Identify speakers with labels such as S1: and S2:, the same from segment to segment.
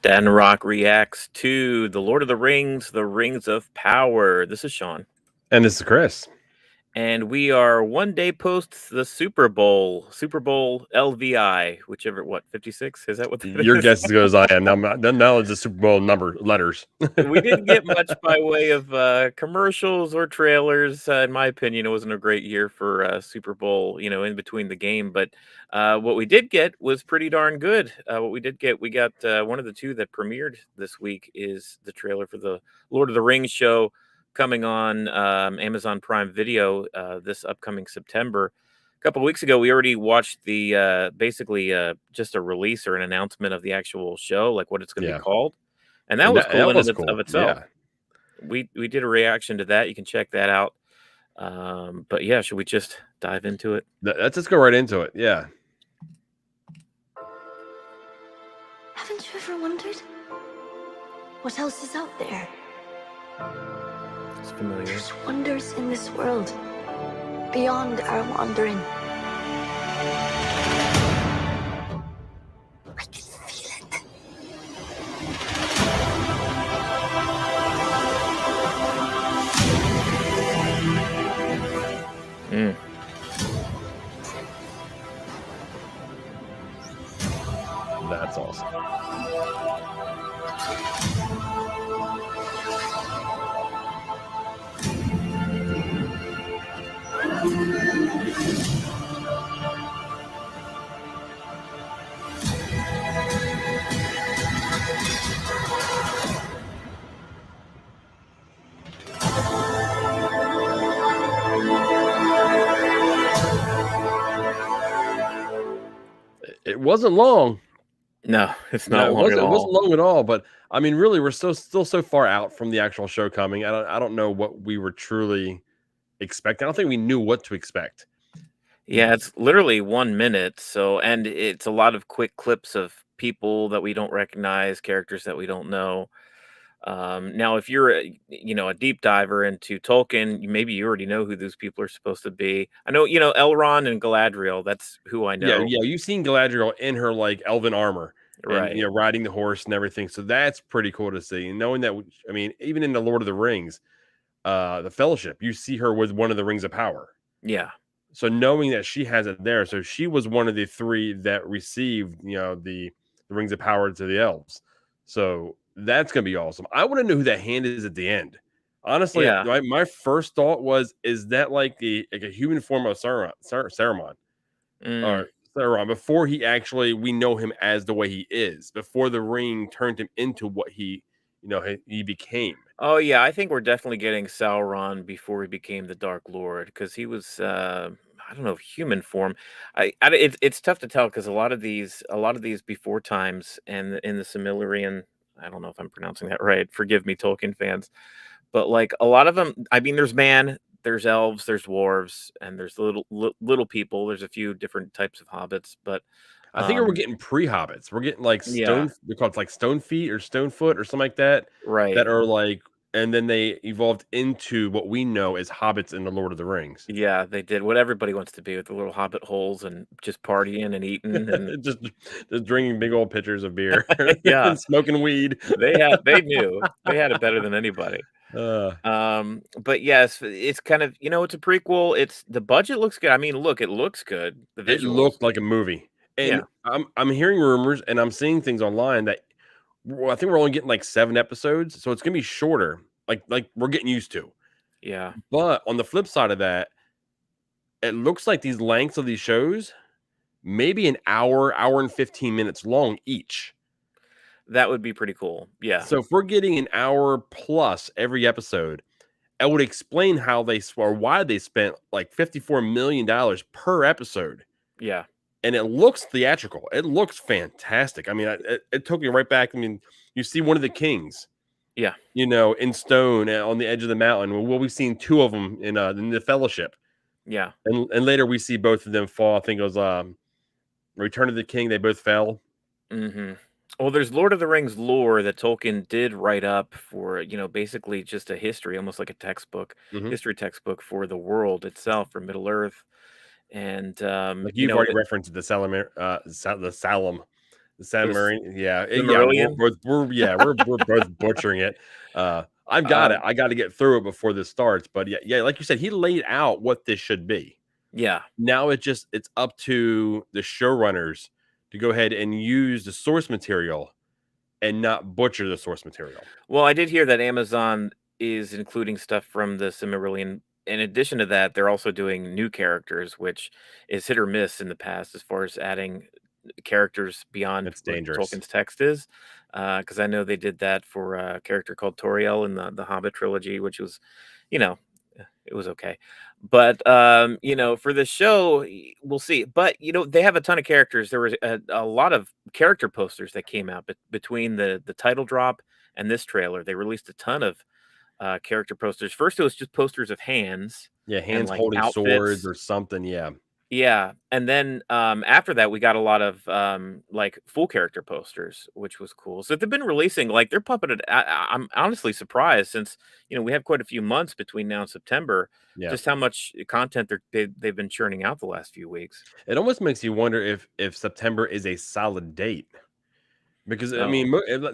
S1: Dadnarok reacts to The Lord of the Rings, The Rings of Power. This is Sean.
S2: And this is Chris.
S1: And we are one day post the Super Bowl LVI, whichever, 56? Is that what that
S2: Your
S1: is?
S2: guess is as good as I am. Now it's the Super Bowl number letters.
S1: We didn't get much by way of commercials or trailers. In my opinion, it wasn't a great year for Super Bowl, in between the game. But what we did get was pretty darn good. We got one of the two that premiered this week is the trailer for the Lord of the Rings show coming on Amazon Prime Video this upcoming September. A couple of weeks ago, we already watched the basically just a release or an announcement of the actual show, like what it's going to be called. And that was cool in and of itself. We did a reaction to that. You can check that out. But yeah, should we just dive into it?
S2: Let's just go right into it. Yeah.
S3: Haven't you ever wondered what else is out there?
S1: It's familiar.
S3: There's wonders in this world beyond our wandering. I can feel it.
S2: That's awesome. It wasn't long.
S1: No, it's not long at all.
S2: It wasn't long at all, but I mean, really, we're still so far out from the actual show coming. I don't know what we were truly expecting. I don't think we knew what to expect.
S1: Yeah, it's literally 1 minute. And it's a lot of quick clips of people that we don't recognize, characters that we don't know. Now, if you're a deep diver into Tolkien, maybe you already know who those people are supposed to be. I know, Elrond and Galadriel. That's who I know.
S2: Yeah. You've seen Galadriel in her like elven armor,
S1: right?
S2: And riding the horse and everything. So that's pretty cool to see. And knowing that, I mean, even in the Lord of the Rings, the Fellowship, you see her with one of the Rings of Power.
S1: Yeah.
S2: So knowing that she has it there, so she was one of the three that received, the Rings of Power to the elves. So that's gonna be awesome. I want to know who that hand is at the end. Honestly, my first thought was, is that like a human form of Saruman, or Sauron, before we know him as the way he is, before the ring turned him into what he became.
S1: Oh yeah, I think we're definitely getting Sauron before he became the Dark Lord, because he was I don't know, human form. It's tough to tell because a lot of these before times and in the Silmarillion, I don't know if I'm pronouncing that right. Forgive me, Tolkien fans, but like a lot of them, I mean, there's man, there's elves, there's dwarves, and there's little people. There's a few different types of hobbits, but
S2: I think we're getting pre-hobbits. We're getting like stone.
S1: Yeah.
S2: They're called like stone feet or stone foot or something like that.
S1: Right.
S2: That are like, and then they evolved into what we know as hobbits in the Lord of the Rings.
S1: Yeah, they did what everybody wants to be, with the little hobbit holes and just partying and eating and
S2: just drinking big old pitchers of beer.
S1: Yeah.
S2: And smoking weed.
S1: They knew they had it better than anybody. But yes, it's kind of, it's a prequel. The budget looks good. I mean, look, it looks good. The visuals.
S2: It looked like a movie. And I'm hearing rumors and I'm seeing things online that I think we're only getting like 7 episodes, so it's gonna be shorter, like we're getting used to.
S1: Yeah.
S2: But on the flip side of that, it looks like these lengths of these shows maybe an hour and 15 minutes long each.
S1: That would be pretty cool. Yeah.
S2: So if we're getting an hour plus every episode, it would explain how why they spent like $54 million per episode.
S1: Yeah.
S2: And it looks theatrical. It looks fantastic. I mean, it took me right back. I mean, you see one of the kings,
S1: yeah,
S2: in stone on the edge of the mountain. Well, we've seen 2 of them in the Fellowship.
S1: Yeah,
S2: and later we see both of them fall. I think it was Return of the King. They both fell.
S1: Mm-hmm. Well, there's Lord of the Rings lore that Tolkien did write up for, basically just a history, almost like a textbook, history textbook for the world itself, for Middle Earth. And
S2: like you've already referenced the Salem The San
S1: The
S2: Marin, yeah,
S1: the
S2: yeah,
S1: Marillion?
S2: we're both butchering it. I've got it.
S1: Um,
S2: I got to get through it before this starts. But yeah, like you said, he laid out what this should be.
S1: yeah.
S2: Now it's up to the showrunners to go ahead and use the source material and not butcher the source material.
S1: Well, I did hear that Amazon is including stuff from the Silmarillion. In addition to that, they're also doing new characters, which is hit or miss in the past as far as adding characters beyond
S2: It's
S1: what
S2: dangerous.
S1: Tolkien's text is. Because I know they did that for a character called Toriel in the Hobbit trilogy, which was, you know, it was okay. But for the show, we'll see. But they have a ton of characters. There was a lot of character posters that came out between the title drop and this trailer. They released a ton of character posters. First, it was just posters of hands
S2: Yeah,
S1: and
S2: hands
S1: like
S2: holding swords
S1: outfits.
S2: or something. Yeah,
S1: Yeah, and then after that, we got a lot of like full character posters, which was cool. So they've been releasing, like they're pumping it. I'm honestly surprised since we have quite a few months between now and September,
S2: yeah.
S1: just how much content they've been churning out the last few weeks.
S2: It almost makes you wonder if September is a solid date. Because I
S1: Oh
S2: mean,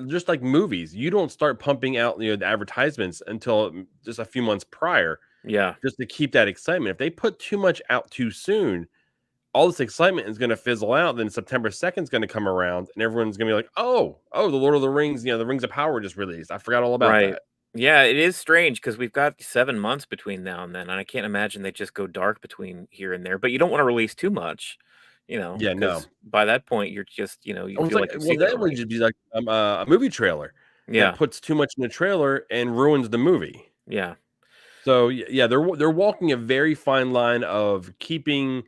S2: just like movies, you don't start pumping out the advertisements until just a few months prior,
S1: yeah,
S2: just to keep that excitement. If they put too much out too soon, all this excitement is going to fizzle out. Then September 2nd is going to come around, and everyone's going to be like, "Oh, the Lord of the Rings, the Rings of Power just released. I forgot all about
S1: right.
S2: that."
S1: Yeah, it is strange because we've got 7 months between now and then, and I can't imagine they just go dark between here and there. But you don't want to release too much,
S2: Yeah, no.
S1: because by that point you're just you
S2: Oh, it's
S1: feel
S2: like,
S1: like you've
S2: well,
S1: seen it
S2: that would
S1: already.
S2: just be like a movie trailer that
S1: Yeah,
S2: puts too much in the trailer and ruins the movie.
S1: yeah.
S2: So yeah, they're walking a very fine line of keeping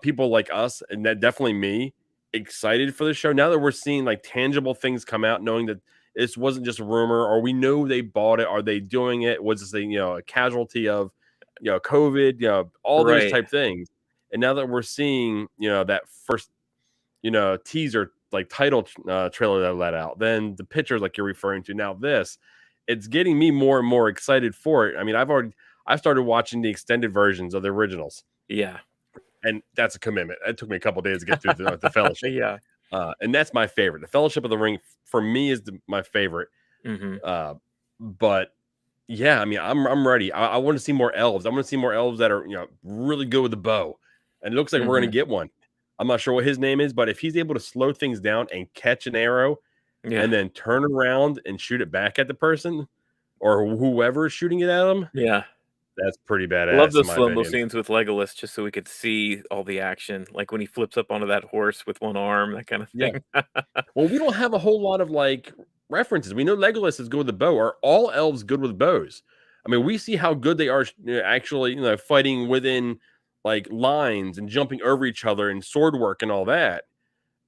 S2: people like us, and that definitely me, excited for the show. Now that we're seeing like tangible things come out, knowing that this wasn't just a rumor, or we know they bought it. Are they doing it? Was this a casualty of COVID? All those
S1: Right.
S2: type things. And now that we're seeing that first teaser like title trailer that let out, then the pictures like you're referring to now, it's getting me more and more excited for it. I mean, I've started watching the extended versions of the originals,
S1: Yeah.
S2: and that's a commitment. It took me a couple days to get through the Fellowship,
S1: Yeah.
S2: and that's my favorite. The Fellowship of the Ring for me is my favorite.
S1: Mhm.
S2: Uh, but yeah, I mean, I'm ready. I want to see more elves. I want to see more elves that are really good with the bow, and it looks like we're gonna
S1: Mhm.
S2: get one. I'm not sure what his name is, but if he's able to slow things down and catch an arrow
S1: Yeah.
S2: and then turn around and shoot it back at the person or whoever is shooting it at him,
S1: Yeah.
S2: that's pretty
S1: Love
S2: badass in
S1: those
S2: my
S1: slow-mo
S2: opinion.
S1: scenes with Legolas just so we could see all the action, like when he flips up onto that horse with one arm, that kind of
S2: Yeah.
S1: thing.
S2: Well, we don't have a whole lot of like references. We know Legolas is good with the bow. Are all elves good with bows? I mean, we see how good they are actually, fighting within like lines and jumping over each other and sword work and all that.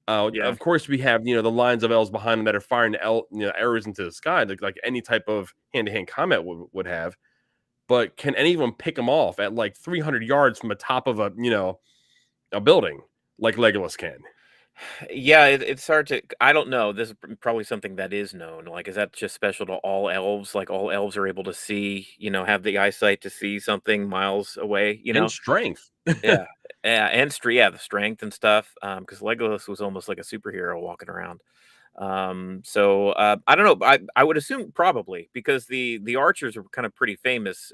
S1: Yeah.
S2: Of course, we have the lines of elves behind them that are firing arrows into the sky, like any type of hand-to-hand combat would have. But can any of them pick them off at like 300 yards from the top of a building like Legolas can?
S1: Yeah, it's hard to I don't know, this is probably something that is known, like, is that just special to all elves? Like, all elves are able to see, have the eyesight to see something miles away, you
S2: And
S1: know?
S2: strength.
S1: Yeah. Yeah, and the strength and stuff, because Legolas was almost like a superhero walking around. I don't know. I would assume probably because the archers are kind of pretty famous,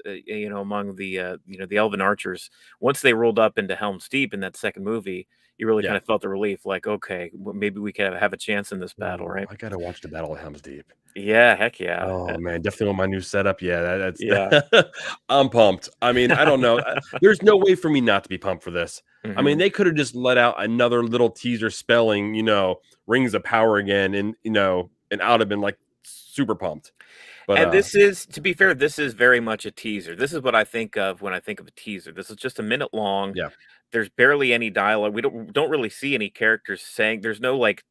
S1: among the elven archers. Once they rolled up into Helm's Deep in that second movie, you really kind
S2: Yeah.
S1: of felt the relief, like okay, maybe we can have a chance in this battle,
S2: Oh,
S1: right?
S2: I gotta watch the Battle of Helm's Deep.
S1: Yeah, heck yeah,
S2: Oh man, definitely on my new setup. Yeah,
S1: yeah.
S2: I'm pumped. I mean, I don't know. There's no way for me not to be pumped for this. I mean,
S1: hmm
S2: they could have just let out another little teaser spelling, Rings of Power again, and I'd have been like super pumped. But
S1: And this is, to be fair, this is very much a teaser. This is what I think of when I think of a teaser. This is just a minute long.
S2: yeah,
S1: There's barely any dialogue. We don't really see any characters saying. There's no like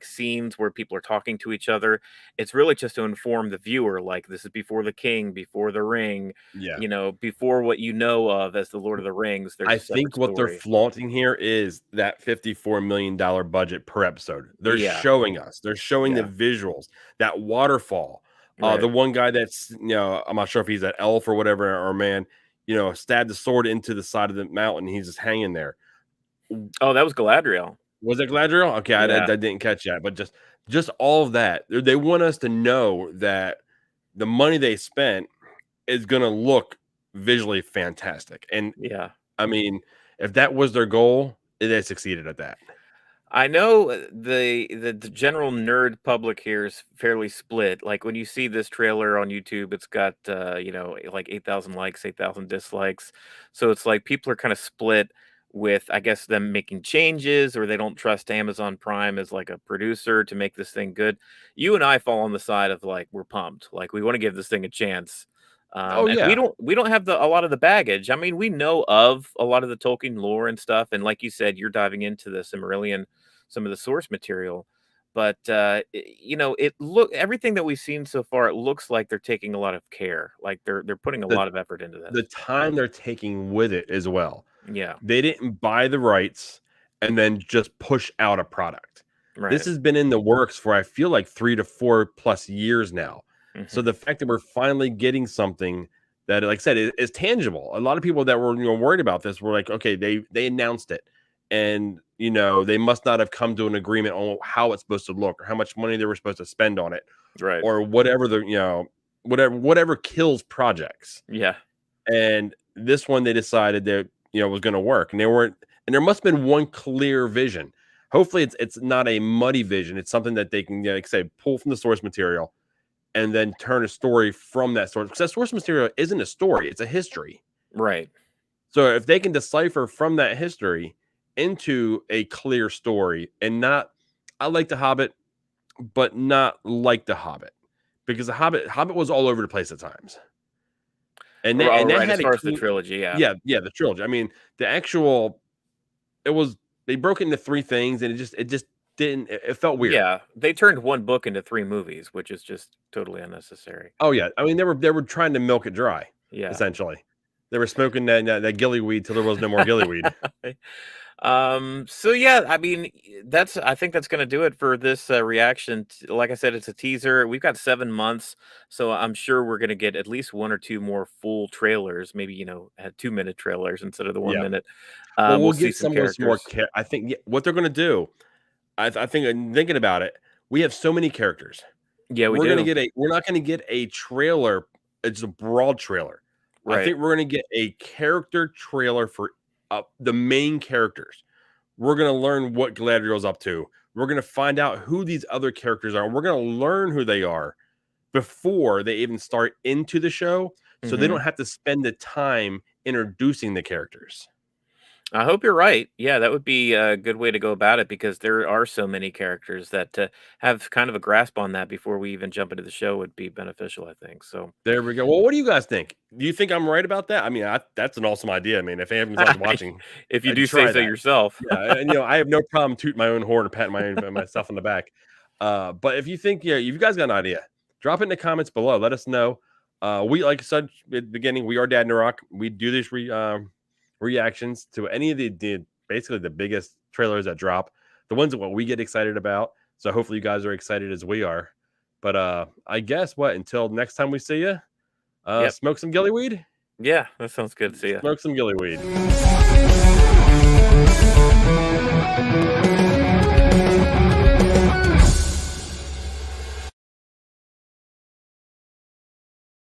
S1: scenes where people are talking to each other. It's really just to inform the viewer, like this is before the king, before the ring,
S2: yeah.
S1: before what you know of as the Lord of the Rings. There's
S2: I
S1: a separate
S2: think what they're
S1: story.
S2: flaunting here is that $54 million budget per episode. They're
S1: Yeah,
S2: showing us. They're showing the
S1: yeah,
S2: visuals, that waterfall.
S1: right.
S2: The one guy that's I'm not sure if he's an elf or whatever or man, stabbed the sword into the side of the mountain. He's just hanging there.
S1: Oh, that was Galadriel.
S2: Was it Galadriel? Okay, I
S1: Yeah,
S2: didn't catch that, but just all of that. They want us to know that the money they spent is gonna look visually fantastic, and,
S1: yeah.
S2: I mean, if that was their goal, they succeeded at that.
S1: I know the general nerd public here is fairly split. Like when you see this trailer on YouTube, it's got like 8,000 likes, 8,000 dislikes. So it's like people are kind of split with, I guess, them making changes, or they don't trust Amazon Prime as like a producer to make this thing good. You and I fall on the side of like we're pumped, like we want to give this thing a chance.
S2: Oh,
S1: And we
S2: yeah.
S1: don't have a lot of the baggage. I mean, we know of a lot of the Tolkien lore and stuff, and like you said, you're diving into the Silmarillion, some of the source material. But it look everything that we've seen so far, it looks like they're taking a lot of care. Like they're putting a
S2: The
S1: lot of effort into
S2: the
S1: this.
S2: time they're taking with it as well.
S1: Yeah,
S2: They didn't buy the rights and then just push out a product. This
S1: right.
S2: has been in the works for, I feel like, 3 to 4 plus years now. So
S1: Hmm.
S2: the fact that we're finally getting something that, like I said, is tangible. A lot of people that were, worried about this were like, okay, they announced it, and they must not have come to an agreement on how it's supposed to look or how much money they were supposed to spend on it
S1: Right.
S2: or whatever whatever kills projects.
S1: Yeah.
S2: And this one they decided that was going to work, and they weren't. And there must have been one clear vision. Hopefully, it's not a muddy vision. It's something that they can, like I say, pull from the source material and then turn a story from that source. Because that source material isn't a story; it's a history.
S1: Right.
S2: So if they can decipher from that history into a clear story, and not, I like the Hobbit, but not like the Hobbit, because the Hobbit was all over the place at times, and
S1: Oh,
S2: that
S1: right. As
S2: had a
S1: far as the trilogy, yeah.
S2: yeah, the trilogy. I mean, the actual it was they broke it into three things, and it just didn't. It felt weird.
S1: Yeah. They turned one book into three movies, which is just totally unnecessary.
S2: Oh yeah, I mean they were trying to milk it dry,
S1: Yeah.
S2: essentially. They were smoking that gillyweed till there was no more gillyweed.
S1: So yeah, I mean, I think that's going to do it for this reaction. Like I said, it's a teaser. We've got 7 months, so I'm sure we're going to get at least one or two more full trailers. Maybe 2-minute trailers instead of the one
S2: Yeah.
S1: minute.
S2: Well,
S1: We'll
S2: we'll
S1: see
S2: get
S1: some
S2: some of those more.
S1: characters.
S2: I think what they're going to do. I think I'm thinking about it. We have so many characters.
S1: Yeah, we do.
S2: We're not going to get a trailer. It's a broad trailer. I
S1: Right.
S2: think we're going to get a character trailer for the main characters. We're going to learn what Galadriel's up to. We're going to find out who these other characters are. We're going to learn who they are before they even start into the show, so they
S1: Hmm.
S2: don't have to spend the time introducing the characters.
S1: I hope you're right. Yeah, that would be a good way to go about it because there are so many characters that have kind of a grasp on that before we even jump into the show would be beneficial, I think. So
S2: There we go. Well, what do you guys think? Do you think I'm right about that? I mean, that's an awesome idea. I mean, if Amazon's watching,
S1: if you
S2: I'd
S1: do say
S2: try
S1: so
S2: that.
S1: yourself.
S2: Yeah, and I have no problem tooting my own horn and patting myself on the back. But if you think, if you guys got an idea, drop it in the comments below. Let us know. We, like I said at the beginning, we are Dadnarok. We do these reactions to any of the basically the biggest trailers that drop, the ones that what we get excited about. So hopefully you guys are excited as we are. But I guess until next time we see you,
S1: Yep.
S2: smoke some gillyweed.
S1: Yeah, that sounds good. See ya.
S2: Smoke some gillyweed.